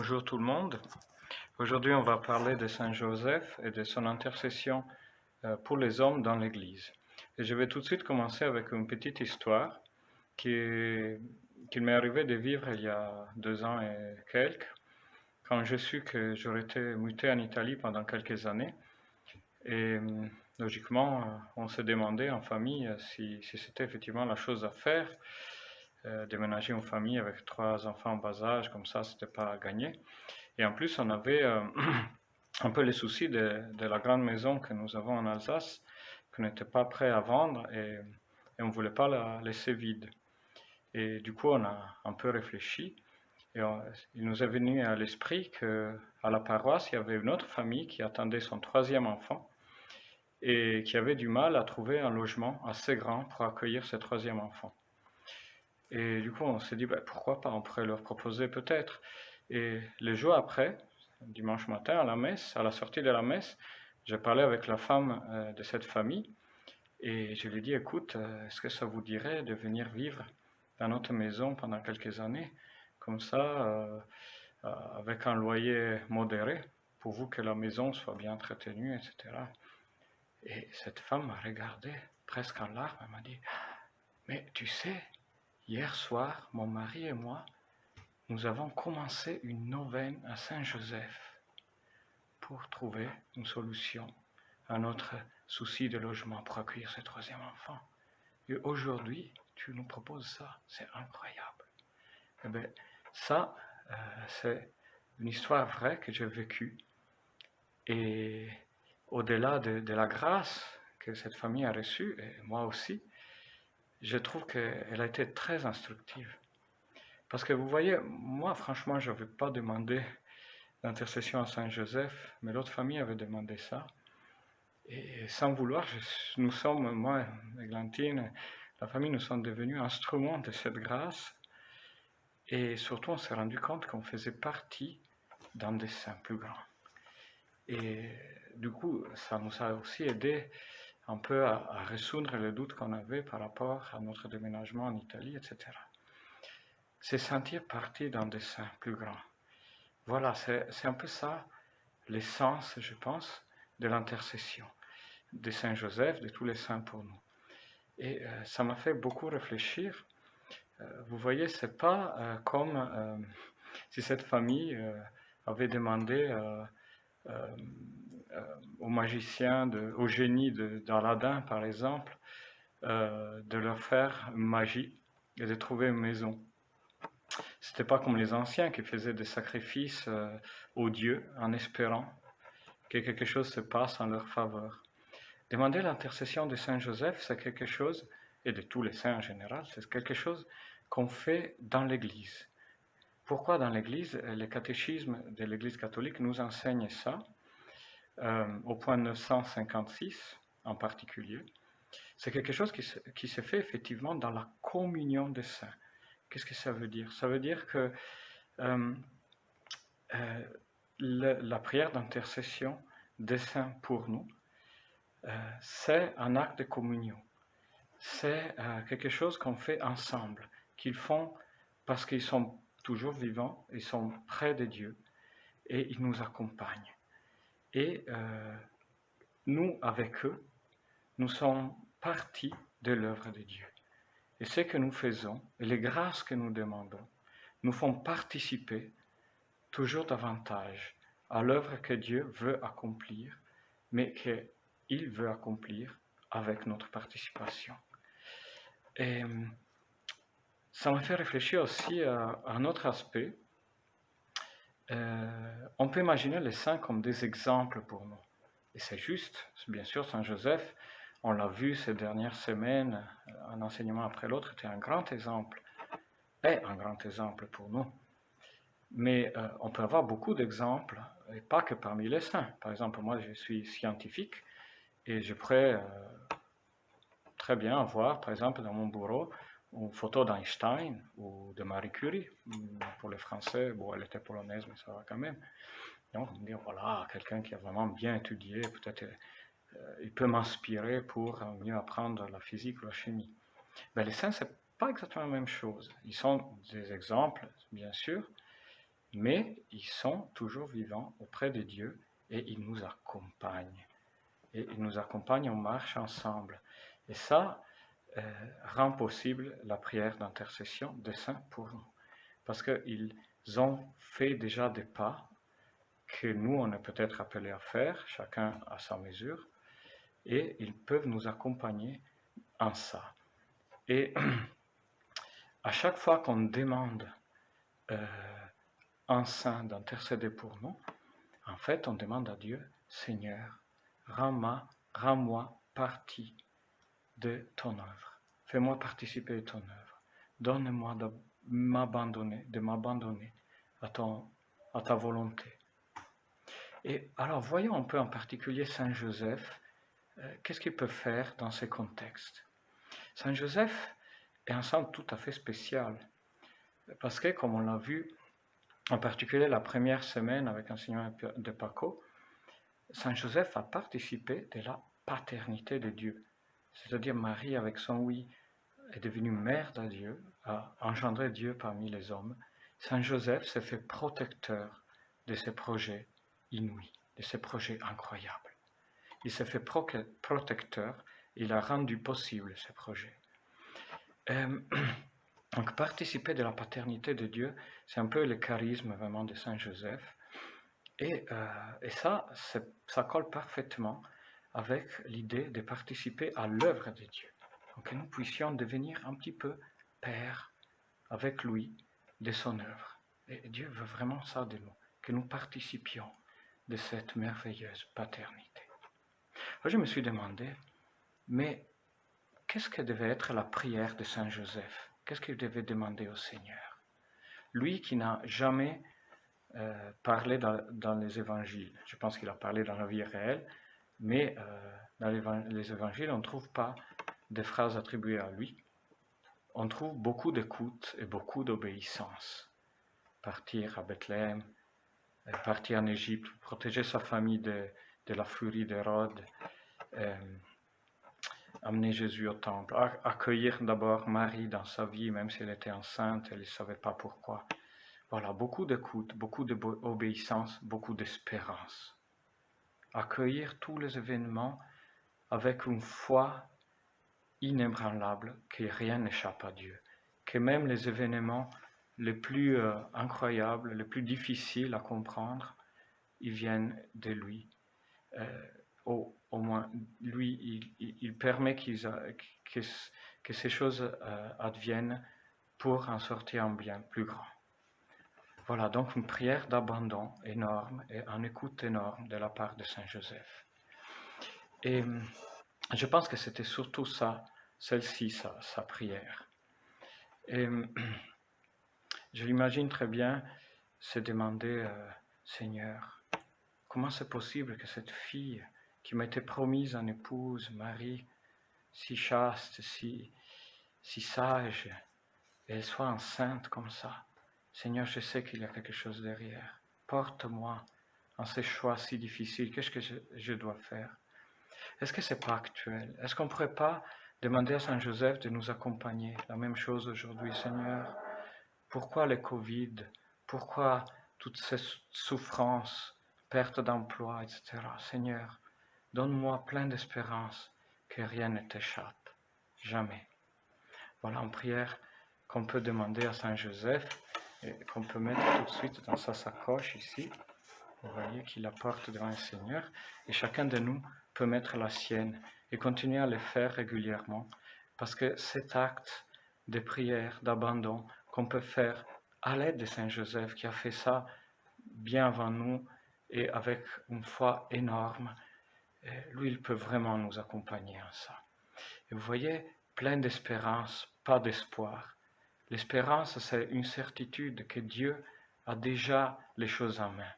Bonjour tout le monde. Aujourd'hui, on va parler de Saint Joseph et de son intercession pour les hommes dans l'Église. Et je vais tout de suite commencer avec une petite histoire qu'il m'est arrivé de vivre il y a 2 ans et quelques, quand je su que j'aurais été muté en Italie pendant quelques années. Et logiquement, on se demandait en famille si c'était effectivement la chose à faire. Déménager une famille avec 3 enfants en bas âge, comme ça, c'était pas gagné. Et en plus, on avait un peu les soucis de la grande maison que nous avons en Alsace, qu'on n'était pas prêt à vendre et on ne voulait pas la laisser vide. Et du coup, on a un peu réfléchi et il nous est venu à l'esprit qu'à la paroisse, il y avait une autre famille qui attendait son 3e enfant et qui avait du mal à trouver un logement assez grand pour accueillir ce 3e enfant. Et du coup, on s'est dit, pourquoi pas, on pourrait leur proposer peut-être. Et le jour après, dimanche matin, à la messe, à la sortie de la messe, j'ai parlé avec la femme de cette famille et je lui ai dit, écoute, est-ce que ça vous dirait de venir vivre dans notre maison pendant quelques années, comme ça, avec un loyer modéré, pourvu que la maison soit bien entretenue, etc. Et cette femme m'a regardé presque en larmes, elle m'a dit, mais tu sais, hier soir, mon mari et moi, nous avons commencé une neuvaine à Saint-Joseph pour trouver une solution à notre souci de logement pour accueillir ce 3e enfant. Et aujourd'hui, tu nous proposes ça, c'est incroyable. Eh bien, ça, c'est une histoire vraie que j'ai vécue. Et au-delà de la grâce que cette famille a reçue, et moi aussi, je trouve qu'elle a été très instructive. Parce que vous voyez, moi franchement, je n'avais pas demandé l'intercession à Saint Joseph, mais l'autre famille avait demandé ça. Et sans vouloir, nous sommes, moi, Églantine, la famille, nous sommes devenus instruments de cette grâce. Et surtout, on s'est rendu compte qu'on faisait partie d'un dessein plus grand. Et du coup, ça nous a aussi aidé un peu à résoudre les doutes qu'on avait par rapport à notre déménagement en Italie, etc. C'est sentir partie d'un dessein plus grand. Voilà, c'est un peu ça l'essence, je pense, de l'intercession de Saint Joseph, de tous les saints pour nous. Et ça m'a fait beaucoup réfléchir. Vous voyez, c'est pas comme si cette famille avait demandé aux magiciens, au génie d'Aladin, par exemple, de leur faire une magie et de trouver une maison. C'était pas comme les anciens qui faisaient des sacrifices aux dieux en espérant que quelque chose se passe en leur faveur. Demander l'intercession de Saint Joseph, c'est quelque chose, et de tous les saints en général, c'est quelque chose qu'on fait dans l'Église. Pourquoi dans l'Église? Le catéchisme de l'Église catholique nous enseigne ça, au point 956 en particulier. C'est quelque chose qui se fait effectivement dans la communion des saints. Qu'est-ce que ça veut dire? Ça veut dire que la prière d'intercession des saints pour nous, c'est un acte de communion. C'est quelque chose qu'on fait ensemble, qu'ils font parce qu'ils sont toujours vivants, ils sont près de Dieu et ils nous accompagnent. Et nous, avec eux, nous sommes partie de l'œuvre de Dieu. Et ce que nous faisons, et les grâces que nous demandons, nous font participer toujours davantage à l'œuvre que Dieu veut accomplir, mais qu'il veut accomplir avec notre participation. Et ça m'a fait réfléchir aussi à un autre aspect. On peut imaginer les saints comme des exemples pour nous. Et c'est juste, bien sûr, Saint Joseph, on l'a vu ces dernières semaines, un enseignement après l'autre, était un grand exemple, est un grand exemple pour nous. Mais on peut avoir beaucoup d'exemples, et pas que parmi les saints. Par exemple, moi, je suis scientifique, et je pourrais très bien avoir, par exemple, dans mon bureau, une photo d'Einstein ou de Marie Curie. Pour les Français, bon, elle était polonaise, mais ça va quand même. Donc, on me dit, voilà, quelqu'un qui a vraiment bien étudié, peut-être il peut m'inspirer pour mieux apprendre la physique ou la chimie. Mais les saints, c'est pas exactement la même chose. Ils sont des exemples, bien sûr, mais ils sont toujours vivants auprès de Dieu et ils nous accompagnent. Et ils nous accompagnent, on marche ensemble. Et ça rend possible la prière d'intercession des saints pour nous. Parce qu'ils ont fait déjà des pas que nous, on est peut-être appelés à faire, chacun à sa mesure, et ils peuvent nous accompagner en ça. Et à chaque fois qu'on demande un saint d'intercéder pour nous, en fait, on demande à Dieu, Seigneur, rends-moi partie de ton œuvre. Fais-moi participer de ton œuvre. Donne-moi de m'abandonner à ta volonté. Et alors, voyons un peu en particulier Saint Joseph, qu'est-ce qu'il peut faire dans ces contextes. Saint Joseph est un saint tout à fait spécial, parce que, comme on l'a vu, en particulier la première semaine avec l'enseignement de Paco, Saint Joseph a participé de la paternité de Dieu. C'est-à-dire Marie, avec son oui, est devenue mère de Dieu, a engendré Dieu parmi les hommes. Saint Joseph s'est fait protecteur de ses projets inouïs, de ses projets incroyables. Il s'est fait protecteur, il a rendu possible ces projets. Donc participer de la paternité de Dieu, c'est un peu le charisme vraiment de Saint Joseph. Et ça colle parfaitement avec l'idée de participer à l'œuvre de Dieu. Donc que nous puissions devenir un petit peu père avec lui de son œuvre. Et Dieu veut vraiment ça de nous, que nous participions de cette merveilleuse paternité. Alors je me suis demandé, mais qu'est-ce que devait être la prière de Saint Joseph? Qu'est-ce qu'il devait demander au Seigneur? Lui qui n'a jamais parlé dans les évangiles. Je pense qu'il a parlé dans la vie réelle, mais dans les évangiles, on ne trouve pas de phrases attribuées à lui. On trouve beaucoup d'écoute et beaucoup d'obéissance. Partir à Bethléem, partir en Égypte, protéger sa famille de la furie d'Hérode, amener Jésus au temple, accueillir d'abord Marie dans sa vie, même si elle était enceinte, elle ne savait pas pourquoi. Voilà, beaucoup d'écoute, beaucoup d'obéissance, beaucoup d'espérance. Accueillir tous les événements avec une foi inébranlable, que rien n'échappe à Dieu, que même les événements les plus incroyables, les plus difficiles à comprendre, ils viennent de lui. Au moins, lui, il permet que ces choses adviennent pour en sortir un bien plus grand. Voilà, donc une prière d'abandon énorme et une écoute énorme de la part de Saint Joseph. Et je pense que c'était surtout ça, celle-ci, sa prière. Et je l'imagine très bien se demander, Seigneur, comment c'est possible que cette fille qui m'a été promise en épouse, Marie, si chaste, si sage, elle soit enceinte comme ça? Seigneur, je sais qu'il y a quelque chose derrière. Porte-moi en ces choix si difficiles. Qu'est-ce que je dois faire? Est-ce que ce n'est pas actuel? Est-ce qu'on ne pourrait pas demander à Saint Joseph de nous accompagner? La même chose aujourd'hui, Seigneur. Pourquoi le Covid? Pourquoi toutes ces souffrances, perte d'emploi, etc. Seigneur, donne-moi plein d'espérance, que rien ne t'échappe. Jamais. Voilà une prière qu'on peut demander à Saint Joseph et qu'on peut mettre tout de suite dans sa sacoche ici. Vous voyez qu'il la porte devant le Seigneur et chacun de nous peut mettre la sienne et continuer à le faire régulièrement parce que cet acte de prière, d'abandon qu'on peut faire à l'aide de Saint Joseph qui a fait ça bien avant nous et avec une foi énorme, lui il peut vraiment nous accompagner en ça. Et vous voyez, plein d'espérance, pas d'espoir. L'espérance, c'est une certitude que Dieu a déjà les choses en main.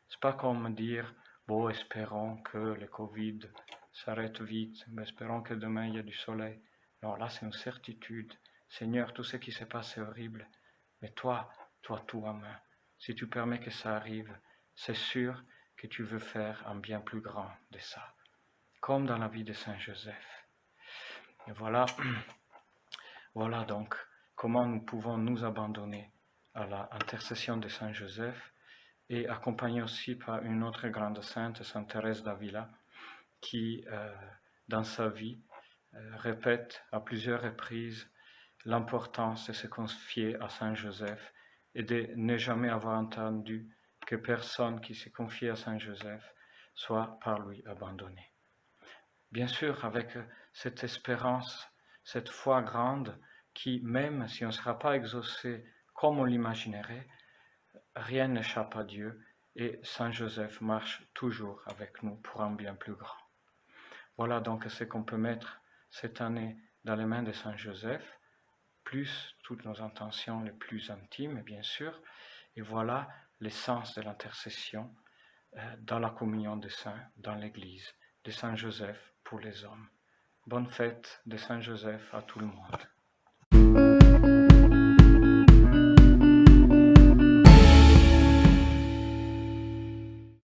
C'est pas comme dire, bon, espérons que le Covid s'arrête vite, mais espérons que demain il y a du soleil. Non, là c'est une certitude. Seigneur, tout ce qui se passe est horrible, mais toi, tout en main. Si tu permets que ça arrive, c'est sûr que tu veux faire un bien plus grand de ça. Comme dans la vie de Saint Joseph. Et voilà donc comment nous pouvons nous abandonner à l'intercession de Saint Joseph et accompagné aussi par une autre grande sainte, Sainte Thérèse d'Avila, qui, dans sa vie, répète à plusieurs reprises l'importance de se confier à Saint Joseph et de ne jamais avoir entendu que personne qui se confie à Saint Joseph soit par lui abandonné. Bien sûr, avec cette espérance, cette foi grande, qui, même si on ne sera pas exaucé comme on l'imaginerait, rien n'échappe à Dieu et Saint Joseph marche toujours avec nous pour un bien plus grand. Voilà donc ce qu'on peut mettre cette année dans les mains de Saint Joseph, plus toutes nos intentions les plus intimes, bien sûr, et voilà l'essence de l'intercession dans la communion des saints, dans l'Église, de Saint Joseph pour les hommes. Bonne fête de Saint Joseph à tout le monde.